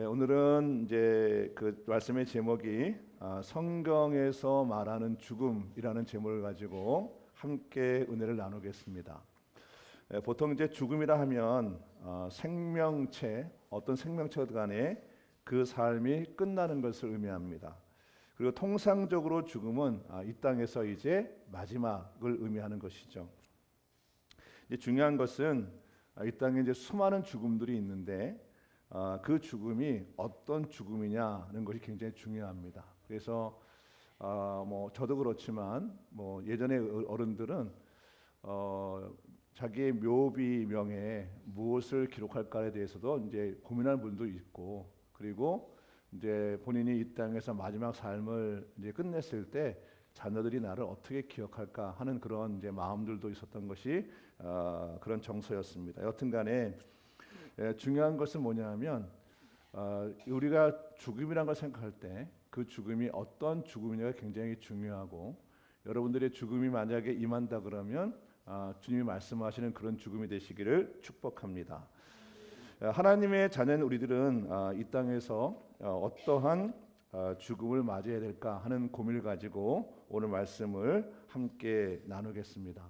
오늘은 이제 그 말씀의 제목이 성경에서 말하는 죽음이라는 제목을 가지고 함께 은혜를 나누겠습니다. 보통 이제 죽음이라 하면 생명체, 어떤 생명체 간에 그 삶이 끝나는 것을 의미합니다. 그리고 통상적으로 죽음은 이 땅에서 이제 마지막을 의미하는 것이죠. 이제 중요한 것은 이 땅에 이제 수많은 죽음들이 있는데 그 죽음이 어떤 죽음이냐는 것이 굉장히 중요합니다. 그래서 뭐 저도 그렇지만 뭐 예전에 어른들은 자기의 묘비명에 무엇을 기록할까에 대해서도 이제 고민하는 분도 있고, 그리고 이제 본인이 이 땅에서 마지막 삶을 이제 끝냈을 때 자녀들이 나를 어떻게 기억할까 하는 그런 이제 마음들도 있었던 것이 그런 정서였습니다. 여튼간에 중요한 것은 뭐냐면 우리가 죽음이라는 걸 생각할 때 그 죽음이 어떤 죽음이냐가 굉장히 중요하고, 여러분들의 죽음이 만약에 임한다 그러면 주님이 말씀하시는 그런 죽음이 되시기를 축복합니다. 하나님의 자녀인 우리들은 이 땅에서 어떠한 죽음을 맞이해야 될까 하는 고민을 가지고 오늘 말씀을 함께 나누겠습니다.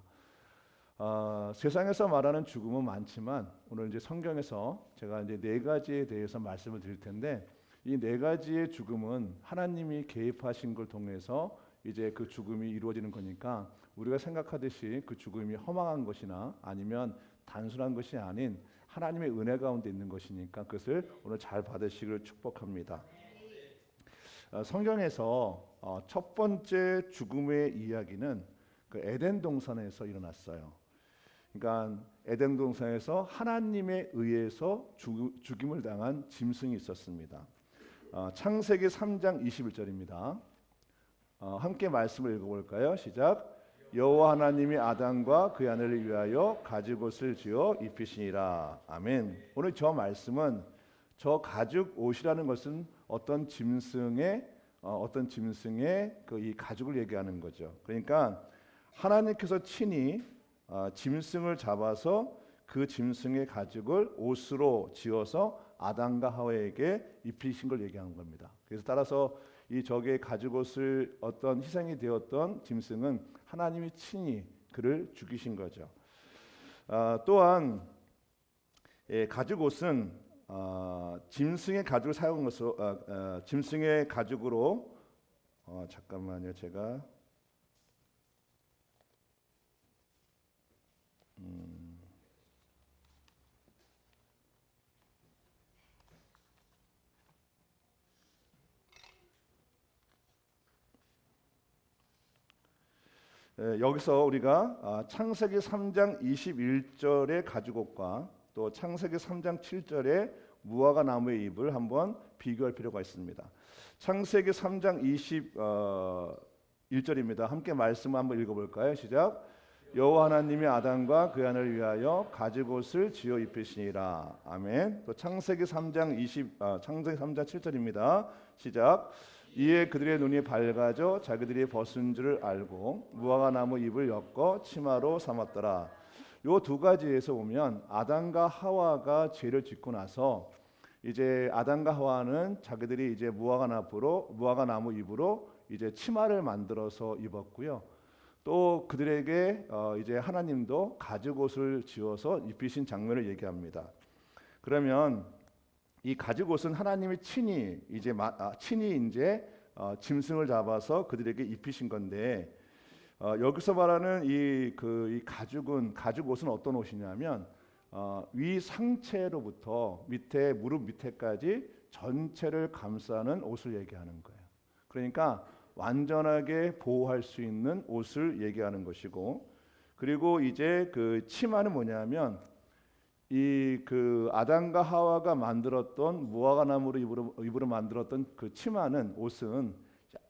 세상에서 말하는 죽음은 많지만 오늘 이제 성경에서 제가 이제 네 가지에 대해서 말씀을 드릴 텐데, 이 네 가지의 죽음은 하나님이 개입하신 걸 통해서 이제 그 죽음이 이루어지는 거니까 우리가 생각하듯이 그 죽음이 허망한 것이나 아니면 단순한 것이 아닌 하나님의 은혜 가운데 있는 것이니까 그것을 오늘 잘 받으시기를 축복합니다. 성경에서 첫 번째 죽음의 이야기는 그 에덴 동산에서 일어났어요. 그러니까 에덴 동산에서 하나님에 의해서 죽임을 당한 짐승이 있었습니다. 창세기 3장 21절입니다. 함께 말씀을 읽어볼까요? 시작. 여호와 하나님이 아담과 그의 아내를 위하여 가죽옷을 지어 입히시니라. 아멘. 오늘 저 말씀은 저 가죽 옷이라는 것은 어떤 짐승의 그 이 가죽을 얘기하는 거죠. 그러니까 하나님께서 친히 짐승을 잡아서 그 짐승의 가죽을 옷으로 지어서 아담과 하와에게 입히신 걸 얘기하는 겁니다. 그래서 따라서 이 적의 가죽옷을 어떤 희생이 되었던 짐승은 하나님이 친히 그를 죽이신 거죠. 또한 가죽옷은 짐승의 가죽을 사용한 것으로 짐승의 가죽으로 잠깐만요, 제가 여기서 우리가 창세기 3장 21절의 가죽옷과 또 창세기 3장 7절의 무화과 나무의 잎을 한번 비교할 필요가 있습니다. 창세기 3장 21절입니다. 함께 말씀 한번 읽어볼까요? 시작. 여호와 하나님이 아담과 그의 아내를 위하여 가죽옷을 지어 입히시니라. 아멘. 또 창세기 3장 7절입니다. 시작. 이에 그들의 눈이 밝아져 자기들이 벗은 줄을 알고 무화과 나무 잎을 엮어 치마로 삼았더라. 요 두 가지에서 보면 아담과 하와가 죄를 짓고 나서 이제 아담과 하와는 자기들이 이제 무화과 나무 잎으로 이제 치마를 만들어서 입었고요. 또 그들에게 이제 하나님도 가죽옷을 지어서 입히신 장면을 얘기합니다. 그러면 이 가죽옷은 하나님이 친히 이제 짐승을 잡아서 그들에게 입히신 건데, 여기서 말하는 이 가죽옷은 어떤 옷이냐면 위 상체로부터 밑에 무릎 밑에까지 전체를 감싸는 옷을 얘기하는 거예요. 그러니까 완전하게 보호할 수 있는 옷을 얘기하는 것이고, 그리고 이제 그 치마는 뭐냐면 이 그 아담과 하와가 만들었던 무화과 나무로 입으로 만들었던 그 치마는 옷은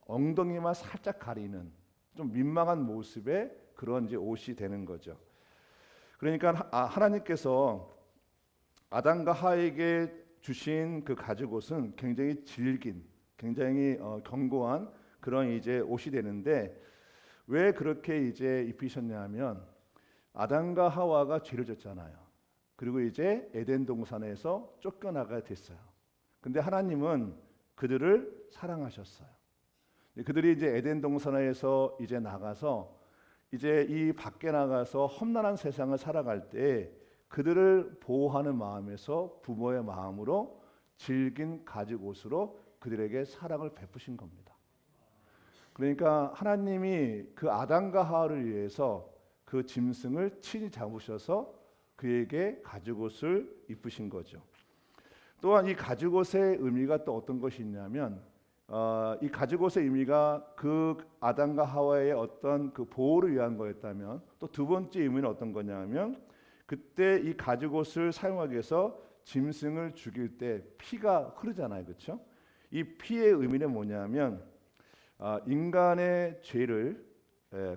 엉덩이만 살짝 가리는 좀 민망한 모습의 그런 이제 옷이 되는 거죠. 그러니까 하나님께서 아담과 하와에게 주신 그 가죽옷은 굉장히 질긴, 굉장히 견고한 그런 이제 옷이 되는데, 왜 그렇게 이제 입히셨냐면 아담과 하와가 죄를 졌잖아요. 그리고 이제 에덴 동산에서 쫓겨나가야 됐어요. 근데 하나님은 그들을 사랑하셨어요. 그들이 이제 에덴 동산에서 이제 나가서 이제 이 밖에 나가서 험난한 세상을 살아갈 때 그들을 보호하는 마음에서 부모의 마음으로 질긴 가죽옷으로 그들에게 사랑을 베푸신 겁니다. 그러니까 하나님이 그 아담과 하와를 위해서 그 짐승을 친히 잡으셔서 그에게 가죽옷을 입으신 거죠. 또한 이 가죽옷의 의미가 또 어떤 것이 있냐면 이 가죽옷의 의미가 그 아담과 하와의 어떤 그 보호를 위한 거였다면 또 두 번째 의미는 어떤 거냐면 그때 이 가죽옷을 사용하기 위해서 짐승을 죽일 때 피가 흐르잖아요, 그렇죠? 이 피의 의미는 뭐냐면 인간의 죄를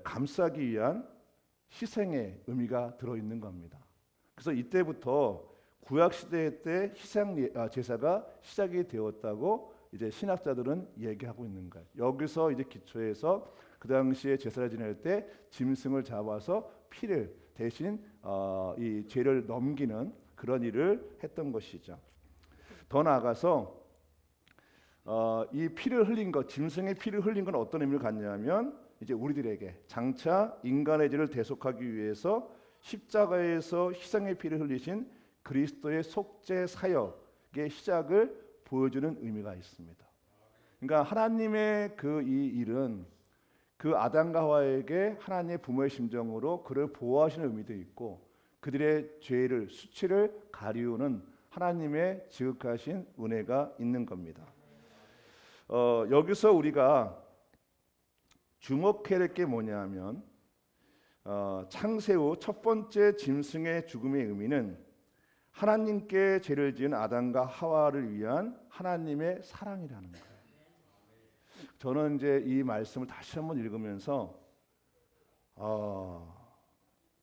감싸기 위한 희생의 의미가 들어있는 겁니다. 그래서 이때부터 구약 시대 때 희생 제사가 시작이 되었다고 이제 신학자들은 얘기하고 있는 거예요. 여기서 이제 기초해서 그 당시에 제사를 지낼 때 짐승을 잡아서 피를 대신 이 죄를 넘기는 그런 일을 했던 것이죠. 더 나아가서 이 피를 흘린 것, 짐승의 피를 흘린 건 어떤 의미를 갖냐면 이제 우리들에게 장차 인간의 죄를 대속하기 위해서 십자가에서 희생의 피를 흘리신 그리스도의 속죄 사역의 시작을 보여주는 의미가 있습니다. 그러니까 하나님의 그 이 일은 그 아담과 하와에게 하나님의 부모의 심정으로 그를 보호하시는 의미도 있고 그들의 죄를 수치를 가리우는 하나님의 지극하신 은혜가 있는 겁니다. 여기서 우리가 주목해야 될 게 뭐냐면 창세 후 첫 번째 짐승의 죽음의 의미는 하나님께 죄를 지은 아담과 하와를 위한 하나님의 사랑이라는 거예요. 저는 이제 이 말씀을 다시 한번 읽으면서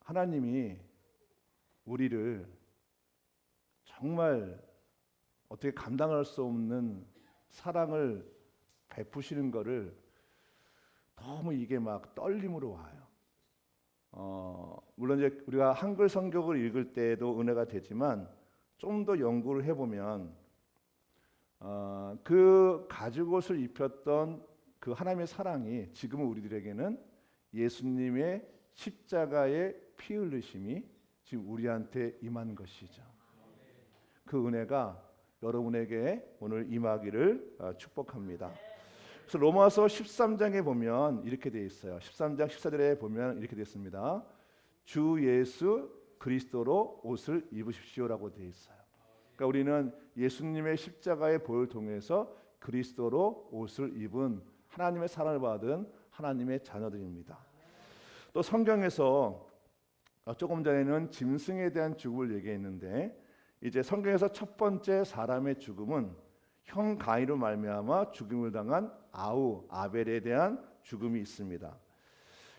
하나님이 우리를 정말 어떻게 감당할 수 없는 사랑을 베푸시는 것을 너무 이게 막 떨림으로 와요. 물론 이제 우리가 한글 성경을 읽을 때도 은혜가 되지만 좀 더 연구를 해보면 그 가죽옷을 입혔던 그 하나님의 사랑이 지금은 우리들에게는 예수님의 십자가의 피 흘리심이 지금 우리한테 임한 것이죠. 그 은혜가 여러분에게 오늘 임하기를 축복합니다. 그래서 로마서 13장에 보면 이렇게 되어 있어요. 13장 14절에 보면 이렇게 되어 있습니다. 주 예수 그리스도로 옷을 입으십시오라고 되어 있어요. 그러니까 우리는 예수님의 십자가의 보혈을 통해서 그리스도로 옷을 입은 하나님의 사랑을 받은 하나님의 자녀들입니다. 또 성경에서 조금 전에는 짐승에 대한 죽음을 얘기했는데 이제 성경에서 첫 번째 사람의 죽음은 형 가인으로 말미암아 죽임을 당한 아벨에 대한 죽음이 있습니다.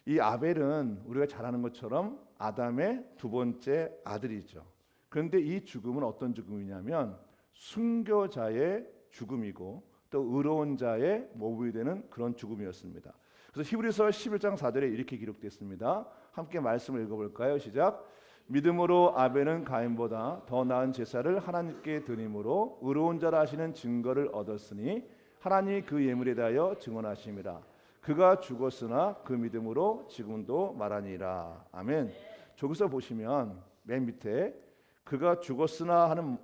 이 아벨은 우리가 잘 아는 것처럼 아담의 두 번째 아들이죠. 그런데 이 죽음은 어떤 죽음이냐면 순교자의 죽음이고 또 의로운 자의 모범이 되는 그런 죽음이었습니다. 그래서 히브리서 11장 4절에 이렇게 기록됐습니다. 함께 말씀을 읽어볼까요? 시작. 믿음으로 아벨은 가인보다 더 나은 제사를 하나님께 드림으로 의로운 자라 하시는 증거를 얻었으니 하나님이 그 예물에 대하여 증언하심이라. 그가 죽었으나 그 믿음으로 지금도 말하니라. 아멘. 저기서 보시면 맨 밑에 그가 죽었으나 하는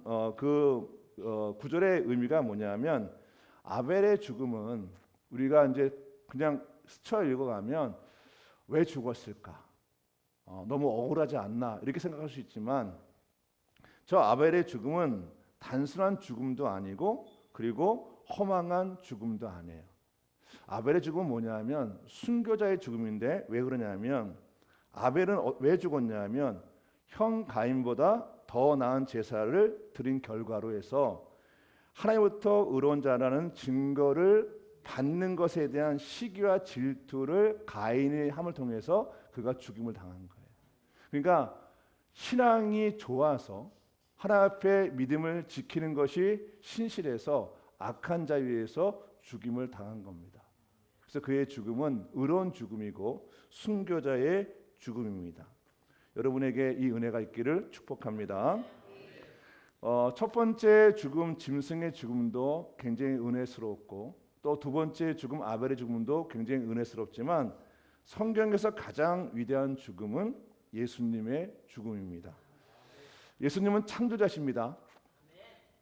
구절의 의미가 뭐냐면 아벨의 죽음은 우리가 이제 그냥 스쳐 읽어가면 왜 죽었을까? 너무 억울하지 않나 이렇게 생각할 수 있지만 저 아벨의 죽음은 단순한 죽음도 아니고 그리고 허망한 죽음도 아니에요. 아벨의 죽음은 뭐냐면 순교자의 죽음인데 왜 그러냐면 아벨은 왜 죽었냐면 형 가인보다 더 나은 제사를 드린 결과로 해서 하나님부터 의로운 자라는 증거를 받는 것에 대한 시기와 질투를 가인의 함을 통해서 그가 죽임을 당한 거예요. 그러니까 신앙이 좋아서 하나님 앞에 믿음을 지키는 것이 신실해서 악한 자에 의해서 죽임을 당한 겁니다. 그래서 그의 죽음은 의로운 죽음이고 순교자의 죽음입니다. 여러분에게 이 은혜가 있기를 축복합니다. 첫 번째 죽음, 짐승의 죽음도 굉장히 은혜스럽고 또 두 번째 죽음, 아벨의 죽음도 굉장히 은혜스럽지만 성경에서 가장 위대한 죽음은 예수님의 죽음입니다. 예수님은 창조자십니다.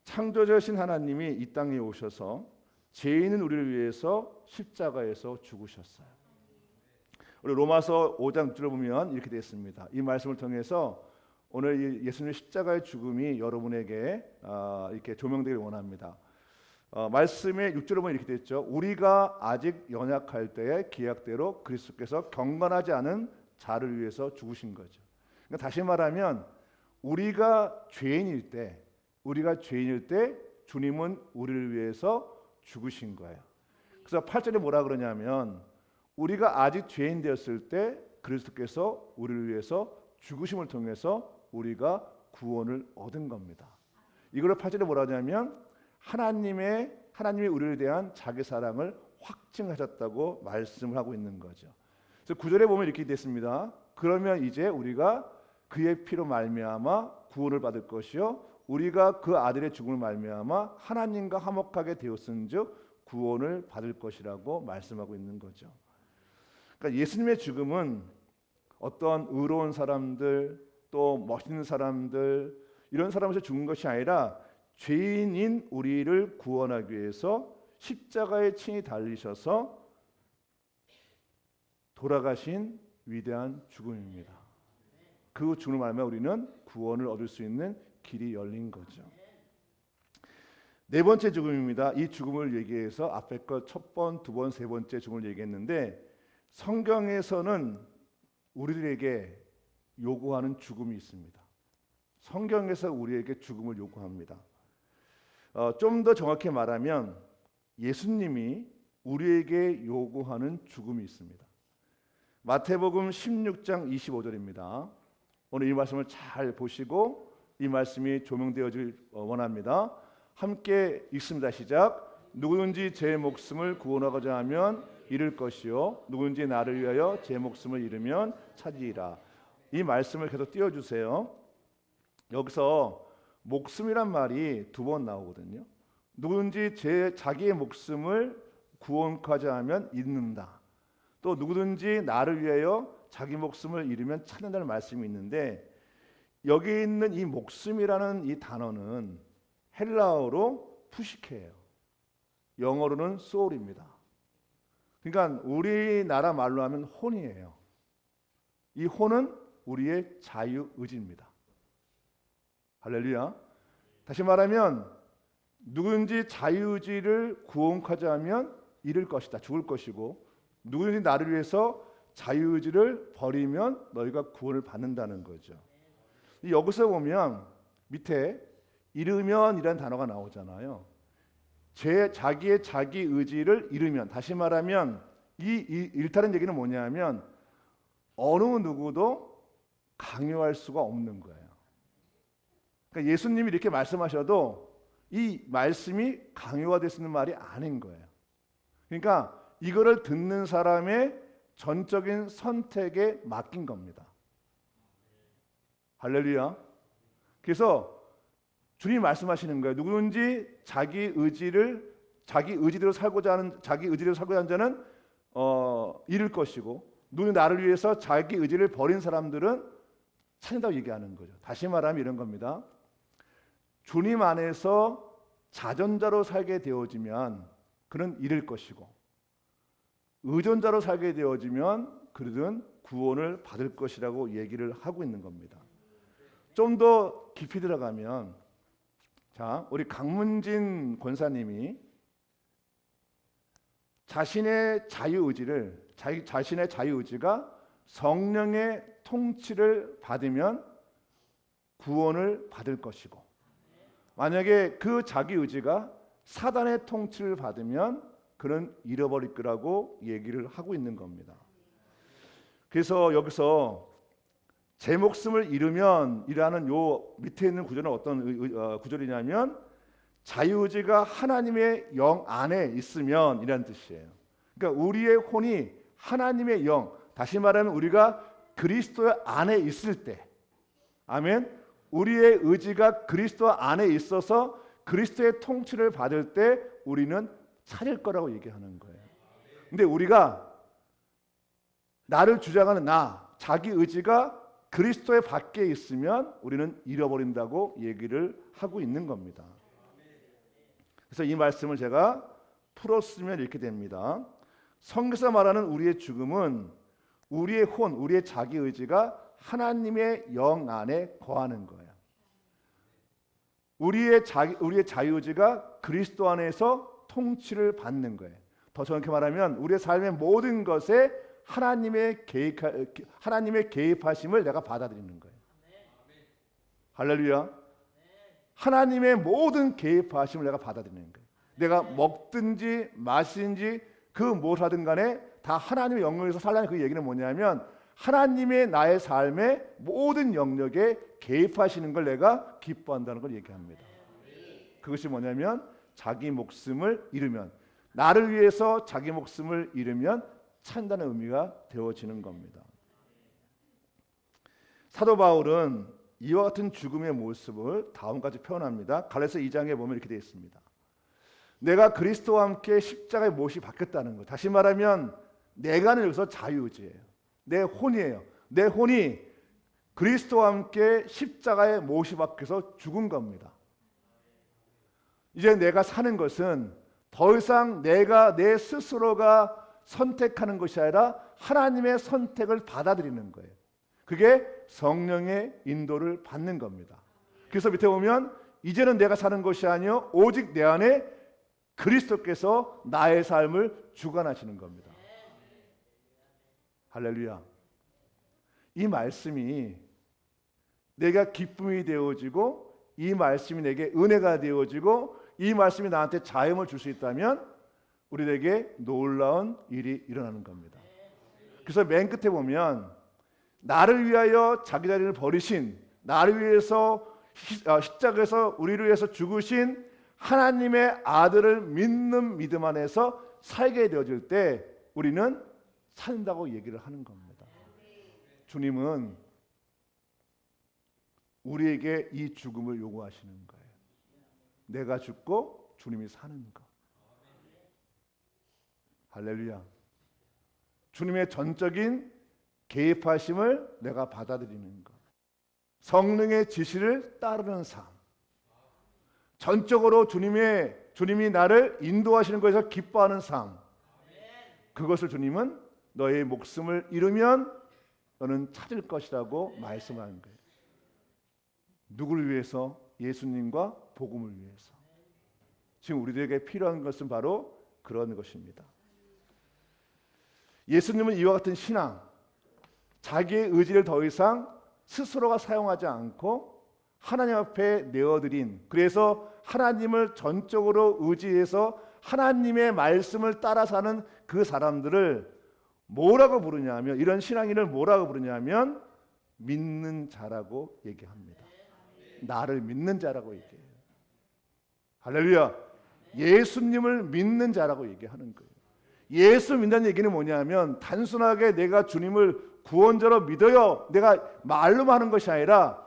창조자신 하나님이 이 땅에 오셔서 죄인인 우리를 위해서 십자가에서 죽으셨어요. 우리 로마서 5장 6절을 보면 이렇게 되어 있습니다. 이 말씀을 통해서 오늘 예수님의 십자가의 죽음이 여러분에게 이렇게 조명되길 원합니다. 말씀의 6절을 보면 이렇게 되어 있죠. 우리가 아직 연약할 때에 기약대로 그리스도께서 경건하지 않은 자를 위해서 죽으신 거죠. 그러니까 다시 말하면 우리가 죄인일 때 주님은 우리를 위해서 죽으신 거예요. 그래서 8절에 뭐라 그러냐면 우리가 아직 죄인 되었을 때 그리스도께서 우리를 위해서 죽으심을 통해서 우리가 구원을 얻은 겁니다. 이걸 8절에 뭐라 하냐면 하나님이 우리에 대한 자기 사랑을 확증하셨다고 말씀을 하고 있는 거죠. 그래서 9절에 보면 이렇게 됐습니다. 그러면 이제 우리가 그의 피로 말미암아 구원을 받을 것이요 우리가 그 아들의 죽음을 말미암아 하나님과 화목하게 되었은즉 구원을 받을 것이라고 말씀하고 있는 거죠. 그러니까 예수님의 죽음은 어떤 의로운 사람들 또 멋있는 사람들 이런 사람에서 죽은 것이 아니라 죄인인 우리를 구원하기 위해서 십자가에 친히 달리셔서 돌아가신 위대한 죽음입니다. 그 죽음을 말하면 우리는 구원을 얻을 수 있는 길이 열린 거죠. 네 번째 죽음입니다. 이 죽음을 얘기해서 앞에 거 첫 번, 두 번, 세 번째 죽음을 얘기했는데 성경에서는 우리들에게 요구하는 죽음이 있습니다. 성경에서 우리에게 죽음을 요구합니다. 좀 더 정확히 말하면 예수님이 우리에게 요구하는 죽음이 있습니다. 마태복음 16장 25절입니다. 오늘 이 말씀을 잘 보시고 이 말씀이 조명되어질 원합니다. 함께 읽습니다. 시작. 누구든지 제 목숨을 구원하고자 하면 잃을 것이요 누구든지 나를 위하여 제 목숨을 잃으면 찾으리라. 이 말씀을 계속 띄워주세요. 여기서 목숨이란 말이 두 번 나오거든요. 누구든지 자기의 목숨을 구원하고자 하면 잃는다. 또 누구든지 나를 위하여 자기 목숨을 잃으면 찾는다는 말씀이 있는데 여기 있는 이 목숨이라는 이 단어는 헬라어로 푸시케예요. 영어로는 soul입니다. 그러니까 우리나라 말로 하면 혼이에요. 이 혼은 우리의 자유의지입니다. 할렐루야. 다시 말하면 누구든지 자유의지를 구원하자 하면 잃을 것이다. 죽을 것이고 누구든지 나를 위해서 자유의지를 버리면 너희가 구원을 받는다는 거죠. 여기서 보면 밑에 잃으면이라는 단어가 나오잖아요. 자기의 자기 의지를 잃으면 다시 말하면 이 잃다는 얘기는 뭐냐면 어느 누구도 강요할 수가 없는 거예요. 그러니까 예수님이 이렇게 말씀하셔도 이 말씀이 강요가 될 수 있는 말이 아닌 거예요. 그러니까 이거를 듣는 사람의 전적인 선택에 맡긴 겁니다. 할렐루야. 그래서 주님이 말씀하시는 거예요. 누구든지 자기 의지대로 살고자 하는 자는 잃을 것이고 누구는 나를 위해서 자기 의지를 버린 사람들은 찾는다고 얘기하는 거죠. 다시 말하면 이런 겁니다. 주님 안에서 자전자로 살게 되어지면 그는 잃을 것이고 의존자로 살게 되어지면 그들은 구원을 받을 것이라고 얘기를 하고 있는 겁니다. 좀 더 깊이 들어가면 자, 우리 강문진 권사님이 자신의 자유의지가 성령의 통치를 받으면 구원을 받을 것이고 만약에 그 자기의지가 사단의 통치를 받으면 그는 잃어버릴 거라고 얘기를 하고 있는 겁니다. 그래서 여기서 제 목숨을 잃으면 이라는 요 밑에 있는 구절은 어떤 구절이냐면 자유의지가 하나님의 영 안에 있으면 이라는 뜻이에요. 그러니까 우리의 혼이 하나님의 영, 다시 말하면 우리가 그리스도 안에 있을 때, 아멘. 우리의 의지가 그리스도 안에 있어서 그리스도의 통치를 받을 때 우리는 살릴 거라고 얘기하는 거예요. 근데 우리가 나를 주장하는 자기 의지가 그리스도의 밖에 있으면 우리는 잃어버린다고 얘기를 하고 있는 겁니다. 그래서 이 말씀을 제가 풀었으면 이렇게 됩니다. 성경에서 말하는 우리의 죽음은 우리의 우리의 자기 의지가 하나님의 영 안에 거하는 거예요. 우리의 자유의지가 그리스도 안에서 통치를 받는 거예요. 더 정확히 말하면 우리의 삶의 모든 것에 하나님의 개입하심을 내가 받아들이는 거예요. 할렐루야. 하나님의 모든 개입하심을 내가 받아들이는 거예요. 내가 먹든지 마시든지 그 뭘 하든 간에 다 하나님의 영역에서 살라는 그 얘기는 뭐냐면 하나님의 나의 삶의 모든 영역에 개입하시는 걸 내가 기뻐한다는 걸 얘기합니다. 그것이 뭐냐면 자기 목숨을 잃으면, 나를 위해서 자기 목숨을 잃으면 찬다는 의미가 되어지는 겁니다. 사도 바울은 이와 같은 죽음의 모습을 다음까지 표현합니다. 갈라디아서 2장에 보면 이렇게 되어 있습니다. 내가 그리스도와 함께 십자가에 못이 박혔다는 것. 다시 말하면 내가는 여기서 자유의지예요. 내 혼이에요. 내 혼이 그리스도와 함께 십자가에 못이 박혀서 죽은 겁니다. 이제 내가 사는 것은 더 이상 내가 내 스스로가 선택하는 것이 아니라 하나님의 선택을 받아들이는 거예요. 그게 성령의 인도를 받는 겁니다. 그래서 밑에 보면 이제는 내가 사는 것이 아니요 오직 내 안에 그리스도께서 나의 삶을 주관하시는 겁니다. 할렐루야. 이 말씀이 내가 기쁨이 되어지고 이 말씀이 내게 은혜가 되어지고 이 말씀이 나한테 자유를 줄 수 있다면 우리에게 놀라운 일이 일어나는 겁니다. 그래서 맨 끝에 보면 나를 위하여 자기 자리를 버리신, 나를 위해서 십자가에서 우리를 위해서 죽으신 하나님의 아들을 믿는 믿음 안에서 살게 되어질 때 우리는 산다고 얘기를 하는 겁니다. 주님은 우리에게 이 죽음을 요구하시는 거예요. 내가 죽고 주님이 사는 것. 할렐루야. 주님의 전적인 개입하심을 내가 받아들이는 것. 성령의 지시를 따르는 삶. 전적으로 주님이 나를 인도하시는 것에서 기뻐하는 삶. 그것을 주님은 너의 목숨을 잃으면 너는 찾을 것이라고 말씀하는 거예요. 누구를 위해서? 예수님과 복음을 위해서. 지금 우리들에게 필요한 것은 바로 그런 것입니다. 예수님은 이와 같은 신앙, 자기의 의지를 더 이상 스스로가 사용하지 않고 하나님 앞에 내어드린, 그래서 하나님을 전적으로 의지해서 하나님의 말씀을 따라 사는 그 사람들을 뭐라고 부르냐면, 이런 신앙인을 뭐라고 부르냐면 믿는 자라고 얘기합니다. 나를 믿는 자라고 얘기해요. 할렐루야. 예수님을 믿는 자라고 얘기하는 거예요. 예수 믿는 얘기는 뭐냐면 단순하게 내가 주님을 구원자로 믿어요, 내가 말로만 하는 것이 아니라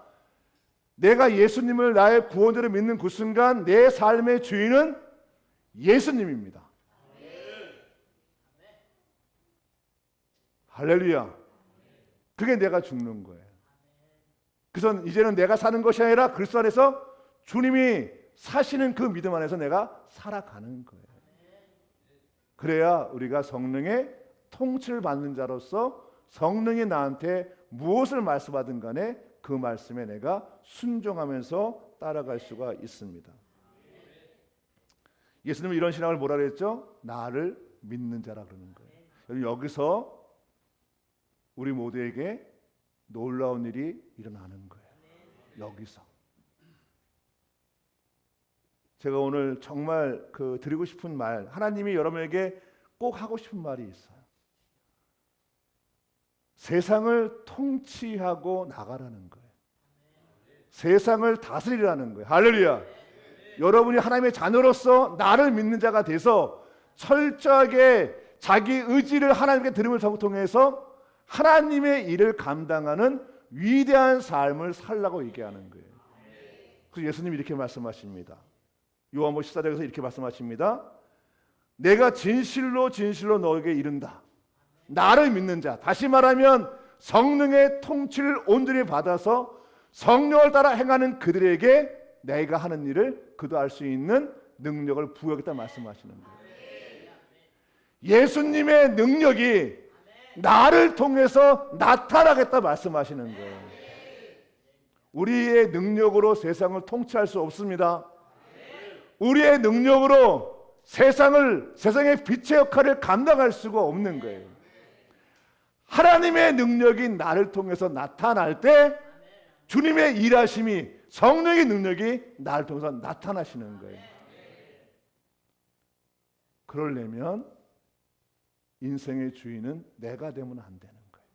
내가 예수님을 나의 구원자로 믿는 그 순간 내 삶의 주인은 예수님입니다. 할렐루야. 그게 내가 죽는 거예요. 그래서 이제는 내가 사는 것이 아니라 그리스도 안에서 주님이 사시는 그 믿음 안에서 내가 살아가는 거예요. 그래야 우리가 성령의 통치를 받는 자로서 성령이 나한테 무엇을 말씀하든 간에 그 말씀에 내가 순종하면서 따라갈 수가 있습니다. 예수님은 이런 신앙을 뭐라 그랬죠? 나를 믿는 자라 그러는 거예요. 여기서 우리 모두에게 놀라운 일이 일어나는 거예요. 여기서. 제가 오늘 정말 드리고 싶은 말, 하나님이 여러분에게 꼭 하고 싶은 말이 있어요. 세상을 통치하고 나가라는 거예요. 세상을 다스리라는 거예요. 할렐루야. 여러분이 하나님의 자녀로서 나를 믿는 자가 돼서 철저하게 자기 의지를 하나님께 드림을 통해서 하나님의 일을 감당하는 위대한 삶을 살라고 얘기하는 거예요. 그래서 예수님이 이렇게 말씀하십니다. 요한복음 14장에서 이렇게 말씀하십니다. 내가 진실로 진실로 너에게 이른다. 나를 믿는 자, 다시 말하면 성령의 통치를 온전히 받아서 성령을 따라 행하는 그들에게 내가 하는 일을 그도 알 수 있는 능력을 부여하겠다 말씀하시는 거예요. 예수님의 능력이 나를 통해서 나타나겠다 말씀하시는 거예요. 우리의 능력으로 세상을 통치할 수 없습니다. 우리의 능력으로 세상의 빛의 역할을 감당할 수가 없는 거예요. 하나님의 능력이 나를 통해서 나타날 때 주님의 일하심이, 성령의 능력이 나를 통해서 나타나시는 거예요. 그러려면 인생의 주인은 내가 되면 안 되는 거예요.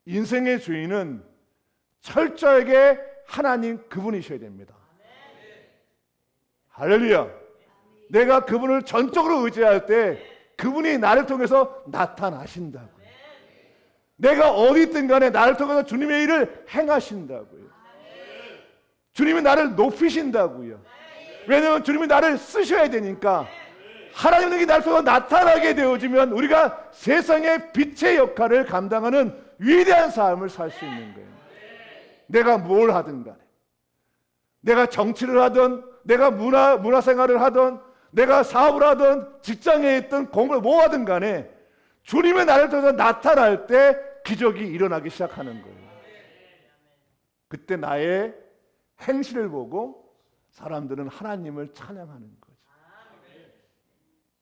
인생의 주인은 철저하게 하나님 그분이셔야 됩니다. 할렐루야. 내가 그분을 전적으로 의지할 때 그분이 나를 통해서 나타나신다고요. 내가 어디 있든 간에 나를 통해서 주님의 일을 행하신다고요. 주님이 나를 높이신다고요. 왜냐하면 주님이 나를 쓰셔야 되니까. 하나님이 나를 통해서 나타나게 되어지면 우리가 세상의 빛의 역할을 감당하는 위대한 삶을 살 수 있는 거예요. 내가 뭘 하든 간에, 내가 정치를 하든, 내가 문화생활을 하든, 내가 사업을 하든, 직장에 있든, 공부를 뭐 하든 간에 주님의 나를 통해서 나타날 때 기적이 일어나기 시작하는 거예요. 그때 나의 행실을 보고 사람들은 하나님을 찬양하는 거죠.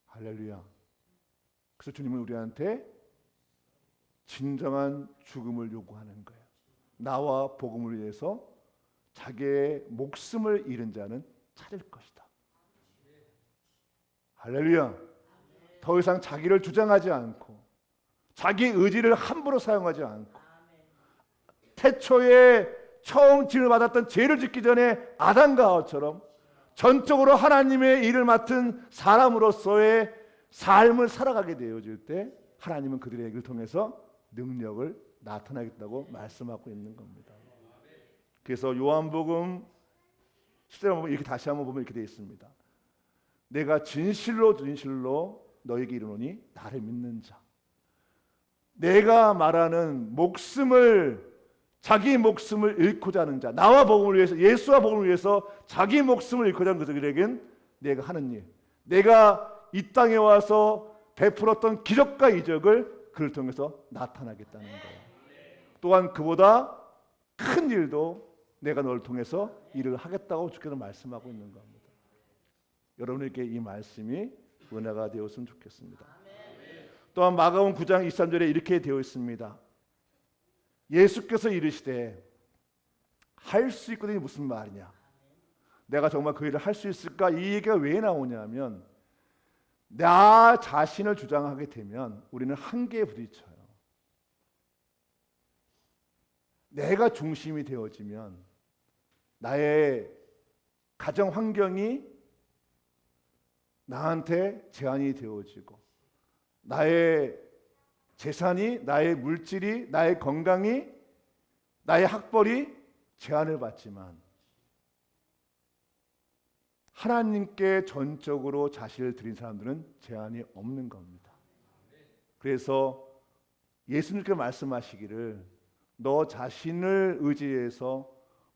할렐루야. 그래서 주님은 우리한테 진정한 죽음을 요구하는 거예요. 나와 복음을 위해서 자기의 목숨을 잃은 자는 찾을 것이다. 할렐루야. 더 이상 자기를 주장하지 않고 자기 의지를 함부로 사용하지 않고 태초에 처음 지음을 받았던 죄를 짓기 전에 아담과 하와처럼 전적으로 하나님의 일을 맡은 사람으로서의 삶을 살아가게 되어질 때 하나님은 그들의 얘기를 통해서 능력을 나타나겠다고 말씀하고 있는 겁니다. 그래서 요한복음 10절 보면 이렇게 다시 한번 보면 이렇게 되어 있습니다. 내가 진실로 진실로 너에게 이르노니 나를 믿는 자. 내가 말하는 자기 목숨을 잃고자 하는 자, 나와 복음을 위해서, 예수와 복음을 위해서 자기 목숨을 잃고자 하는 그들에겐 내가 하는 일, 내가 이 땅에 와서 베풀었던 기적과 이적을 그를 통해서 나타나겠다는 거예요. 또한 그보다 큰 일도 내가 너를 통해서 일을 하겠다고 주께서 말씀하고 있는 겁니다. 여러분에게 이 말씀이 은혜가 되었으면 좋겠습니다. 또한 마가복음 9장 23절에 이렇게 되어 있습니다. 예수께서 이르시되 할 수 있거든이 무슨 말이냐? 내가 정말 그 일을 할 수 있을까? 이 얘기가 왜 나오냐면 나 자신을 주장하게 되면 우리는 한계에 부딪혀요. 내가 중심이 되어지면 나의 가정 환경이 나한테 제한이 되어지고 나의 재산이, 나의 물질이, 나의 건강이, 나의 학벌이 제한을 받지만 하나님께 전적으로 자신을 드린 사람들은 제한이 없는 겁니다. 그래서 예수님께서 말씀하시기를 너 자신을 의지해서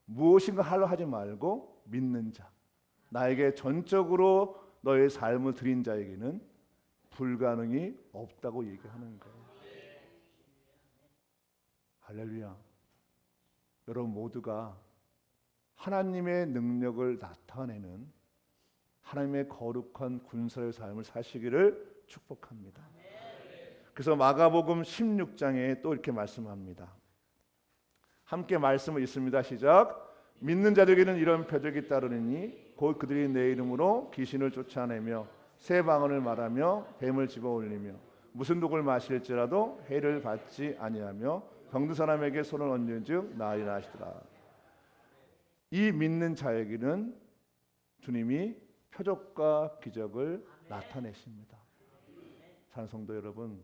무엇인가 하려 하지 말고 믿는 자, 나에게 전적으로 너의 삶을 드린 자에게는 불가능이 없다고 얘기하는 거예요. 할렐루야. 여러분 모두가 하나님의 능력을 나타내는 하나님의 거룩한 군사의 삶을 사시기를 축복합니다. 그래서 마가복음 16장에 또 이렇게 말씀합니다. 함께 말씀을 읽습니다. 시작. 믿는 자들에게는 이런 표적이 따르니 곧 그들이 내 이름으로 귀신을 쫓아내며 새 방언을 말하며 뱀을 집어올리며 무슨 독을 마실지라도 해를 받지 아니하며 병든 사람에게 손을 얹은즉 나으리라 하시더라. 이 믿는 자에게는 주님이 표적과 기적을 나타내십니다. 사랑하는 성도 여러분,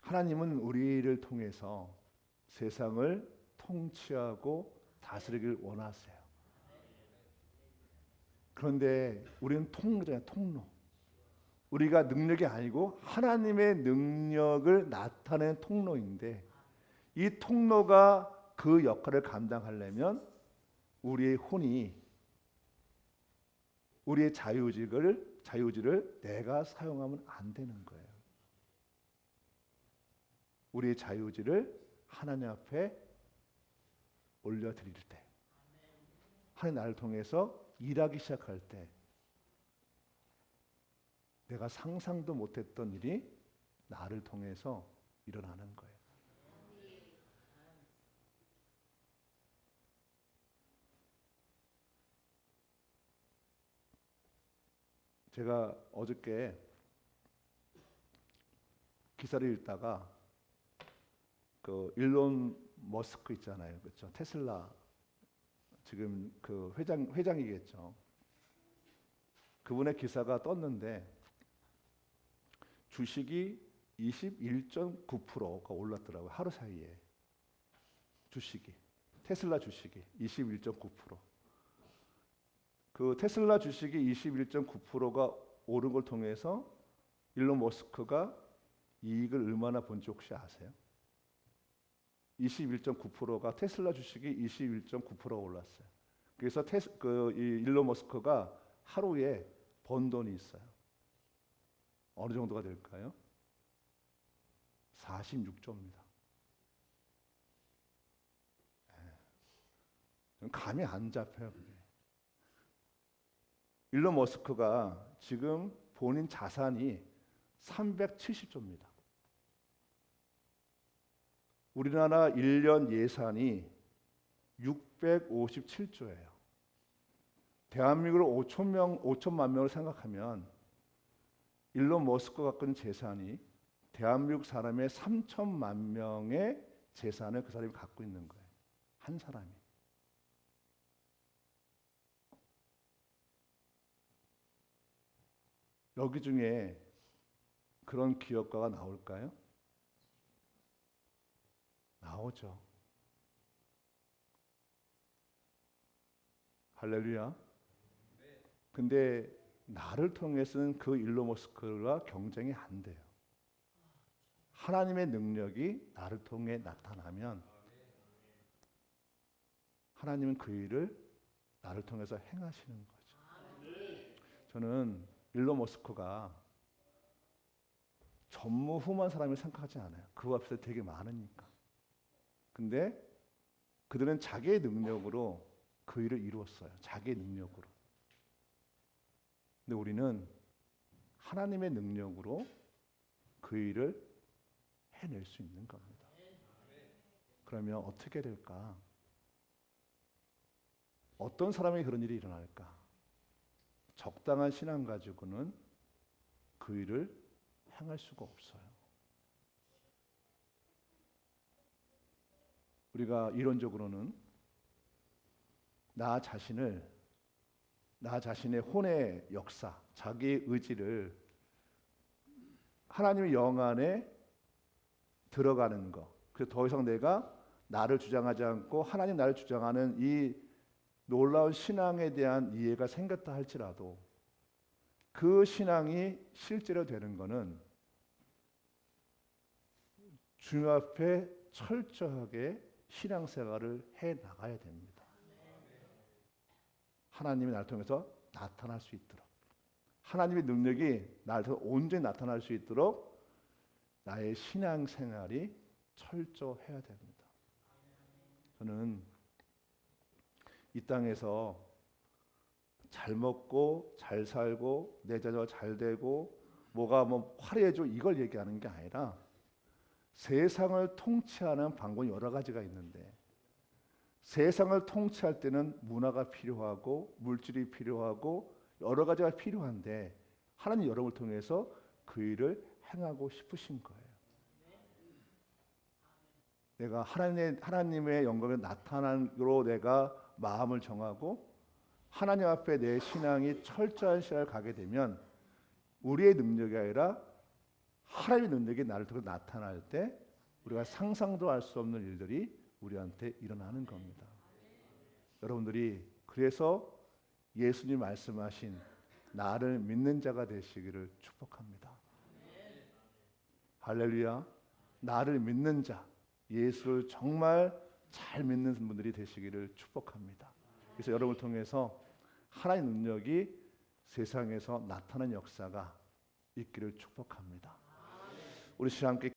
하나님은 우리를 통해서 세상을 통치하고 다스리길 원하세요. 그런데 우리는 통로잖아요. 통로. 우리가 능력이 아니고 하나님의 능력을 나타내는 통로인데, 이 통로가 그 역할을 감당하려면 우리의 혼이, 우리의 자유의지를 내가 사용하면 안 되는 거예요. 우리의 자유의지를 하나님 앞에 올려드릴 때, 하나님 나를 통해서 일하기 시작할 때, 내가 상상도 못했던 일이 나를 통해서 일어나는 거예요. 제가 어저께 기사를 읽다가 그 일론 머스크 있잖아요, 그렇죠? 테슬라 지금 그 회장이겠죠. 그분의 기사가 떴는데 주식이 21.9%가 올랐더라고요. 하루 사이에. 주식이, 테슬라 주식이 21.9%. 그 테슬라 주식이 21.9%가 오른 걸 통해서 일론 머스크가 이익을 얼마나 본지 혹시 아세요? 21.9%가 테슬라 주식이 21.9%가 올랐어요. 그래서 일론 머스크가 하루에 번 돈이 있어요. 어느 정도가 될까요? 46조입니다. 감이 안 잡혀요. 그게. 일론 머스크가 지금 본인 자산이 370조입니다. 우리나라 1년 예산이 657조예요. 대한민국을 5천만 명을 생각하면 일론 머스크가 갖고 있는 재산이 대한민국 사람의 3천만 명의 재산을 그 사람이 갖고 있는 거예요. 한 사람이. 여기 중에 그런 기업가가 나올까요? 나오죠. 할렐루야. 근데 나를 통해서는 그 일론 머스크가 경쟁이 안 돼요. 하나님의 능력이 나를 통해 나타나면 하나님은 그 일을 나를 통해서 행하시는 거죠. 저는 일론 머스크가 전무후무한 사람을 생각하지 않아요. 그 앞에서 되게 많으니까. 근데 그들은 자기의 능력으로 그 일을 이루었어요. 자기의 능력으로. 근데 우리는 하나님의 능력으로 그 일을 해낼 수 있는 겁니다. 그러면 어떻게 될까? 어떤 사람이 그런 일이 일어날까? 적당한 신앙 가지고는 그 일을 행할 수가 없어요. 우리가 이론적으로는 나 자신의 혼의 역사, 자기의 의지를 하나님의 영 안에 들어가는 것. 그래서 더 이상 내가 나를 주장하지 않고 하나님 나를 주장하는 이 놀라운 신앙에 대한 이해가 생겼다 할지라도 그 신앙이 실제로 되는 것은 주님 앞에 철저하게 신앙생활을 해 나가야 됩니다. 하나님이 나를 통해서 나타날 수 있도록, 하나님의 능력이 나를 통해서 온전히 나타날 수 있도록 나의 신앙생활이 철저해야 됩니다. 저는 이 땅에서 잘 먹고 잘 살고 내 자녀가 잘 되고 뭐가 뭐 화려해지고 이걸 얘기하는 게 아니라 세상을 통치하는 방법이 여러 가지가 있는데 세상을 통치할 때는 문화가 필요하고 물질이 필요하고 여러 가지가 필요한데 하나님 여러분을 통해서 그 일을 행하고 싶으신 거예요. 내가 하나님의 영광에 나타나로 내가 마음을 정하고 하나님 앞에 내 신앙이 철저한 신앙을 가게 되면 우리의 능력이 아니라 하나님의 능력이 나를 통해 나타날 때 우리가 상상도 할 수 없는 일들이 우리한테 일어나는 겁니다. 여러분들이 그래서 예수님 말씀하신 나를 믿는 자가 되시기를 축복합니다. 할렐루야. 나를 믿는 자, 예수를 정말 잘 믿는 분들이 되시기를 축복합니다. 그래서 여러분을 통해서 하나님의 능력이 세상에서 나타나는 역사가 있기를 축복합니다. 우리 시간 함께